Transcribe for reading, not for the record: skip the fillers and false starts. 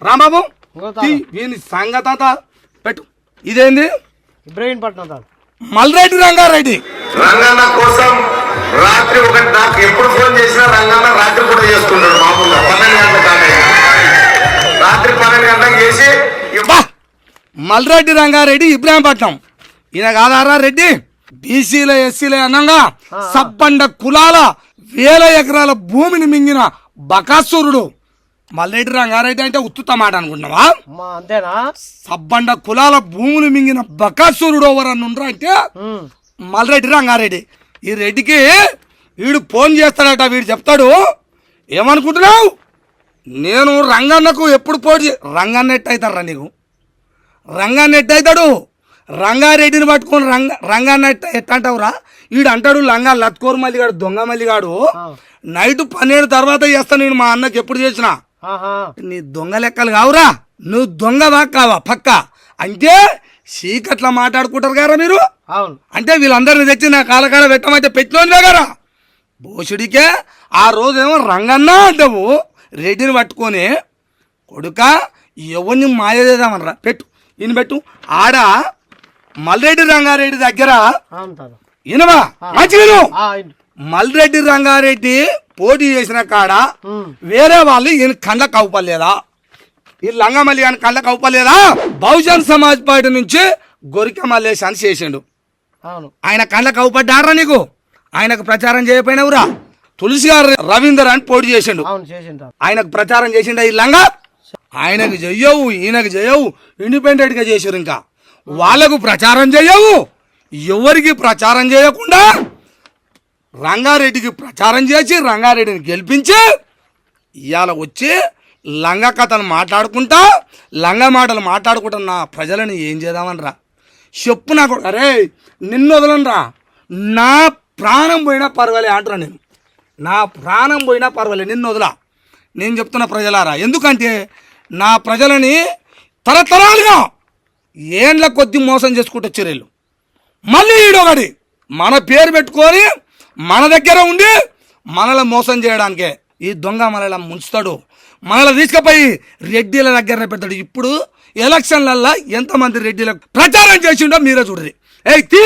రాంబాబు వీని సంగత పెట్టు. ఇదేంది? ఇబ్రహీంపట్నం తాత. మల్రెడ్డి రంగారెడ్డి. రంగన్న కోసం రాత్రి ఒకటి నాకు ఎప్పుడు ఫోన్ చేసినా రంగన్న రాత్రి కూడా చేసుకుంటాడు. మామూలుగా 12 గంటల కానీ రాత్రి 12 గంటలకు చేసి మల్రెడ్డి రంగారెడ్డి ఇబ్రాహీంపట్నం. ఈయన కాదారా రెడ్డి? బీసీల ఎస్సీల అనంగా సబ్బండ కులాల 1000 ఎకరాల భూమిని మింగిన బకాసురుడు మల్రెడ్డి రంగారెడ్డి. అంటే ఉత్తుత మాట అనుకుంటున్నావా? అంతేనా? సబ్బండ కులాల భూములు మింగిన బకాసురుడు ఎవరన్నుండ్రా అంటే మల్రెడ్డి రంగారెడ్డి. ఈ రెడ్డికి వీడు ఫోన్ చేస్తాడట. వీడు చెప్తాడు, ఏమనుకుంటున్నావు నేను రంగన్నకు ఎప్పుడు పోటీ రంగన్న ఎట్టు అవుతారా నీకు? రంగన్న ఎట్టు అవుతాడు? రంగారెడ్డిని పట్టుకొని రంగన్న ఎట్ట అంటావురా? వీడు అంటాడు లంగా లత్కోరు మల్లిగాడు, దొంగ మల్లిగాడు. నైట్ 12 తర్వాత చేస్తా నేను మా అన్నకి ఎప్పుడు చేసినా. నీ దొంగ లెక్కలు కావురా, నువ్వు దొంగవా కావా పక్క అంటే చీకట్లా మాట్లాడుకుంటారు గారా మీరు. అంటే వీళ్ళందరిని తెచ్చి నా కాలకాల పెట్టమంటే పెట్టినోనివే గారా. భోషుడికే ఆ రోజేమో రంగన్న అంటావు, రెడ్డిని పట్టుకొని కొడుక ఎవరిని మాయ చేద్దామనరా. పెట్టు ఈయన పెట్టు. ఆడ మల్రెడ్డి రంగారెడ్డి దగ్గర ఈయనవా మంచిగా మల్రెడ్డి రంగారెడ్డి పోటీ చేసిన కాడ వేరే వాళ్ళు ఈయన కళ్ళకు అవపలేదా? ఈ లంగమల్లి అని కళ్ళకు అవపలేదా? బహుజన్ సమాజ్ పార్టీ నుంచి గొరిక మల్లేష్ అని చేసిండు. ఆయన కళ్ళకు అవపడ్డారా నీకు? ఆయనకు ప్రచారం చేయకపోయినవురా? తులసి గారు రవీందర్ అని పోటీ చేసిండు. ఆయనకు ప్రచారం చేసిండు. ఈ లంగా ఆయనకు చెయ్యవు, ఈయనకు చెయ్యవు, ఇండిపెండెంట్ గా చేసారు. ఇంకా వాళ్ళకు ప్రచారం చేయవు. ఎవరికి ప్రచారం చేయకుండా రంగారెడ్డికి ప్రచారం చేసి రంగారెడ్డిని గెలిపించి ఇవాళ వచ్చి లంగ కథలు మాట్లాడుకుంటా, లంగ మాటలు మాట్లాడుకుంటా నా ప్రజలను ఏం చేద్దామనరా చెప్పు. నాకు అరే నిన్ను వదలనరా, నా ప్రాణం పోయినా పర్వాలే అంటున్నా. నేను నా ప్రాణం పోయినా పర్వాలే, నిన్ను వదలా. నేను చెప్తున్న ప్రజలారా, ఎందుకంటే నా ప్రజలని తరతరాలుగా ఏండ్ల కొద్ది మోసం చేసుకుంటూ వచ్చారు వీళ్ళు. మళ్ళీ ఈడొకటి మన పేరు పెట్టుకొని మన దగ్గర ఉండి మనల్ని మోసం చేయడానికే ఈ దొంగ మనల్ని ముంచుతాడు. మనల్ని తీసుకుపోయి రెడ్డిల దగ్గరనే పెడతాడు. ఇప్పుడు ఎలక్షన్లల్లో ఎంతమంది రెడ్డిలకు ప్రచారం చేసిండో మీరే చూడండి. ఏ తీ